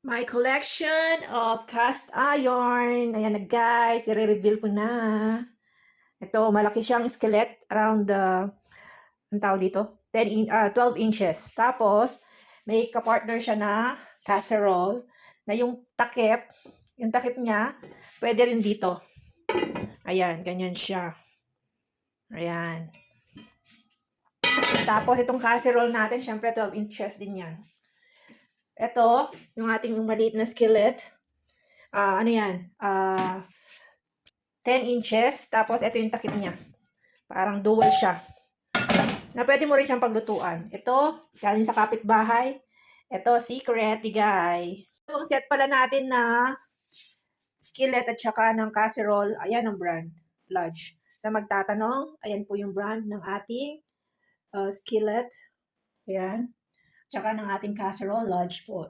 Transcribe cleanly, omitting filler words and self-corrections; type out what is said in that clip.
My collection of cast iron. Ayan na guys, i-reveal ko na. Ito, malaki siyang skillet around ang tawag dito, 12 inches. Tapos, may kapartner siya na casserole na yung takip niya, pwede rin dito. Ayan, ganyan siya. Ayan. Tapos, itong casserole natin, syempre 12 inches din yan. Ito, yung ating maliit na skillet. Ano yan? 10 inches. Tapos, ito yung takip niya. Parang dual siya. Na pwede mo rin siyang paglutuan. Ito, galing sa kapitbahay. Ito, secret, bigay. Yung set pala natin na skillet at saka ng casserole. Ayan ang brand. Lodge. Sa magtatanong, ayan po yung brand ng ating skillet. Ayan. Tsaka ng ating casserole, Lodge po.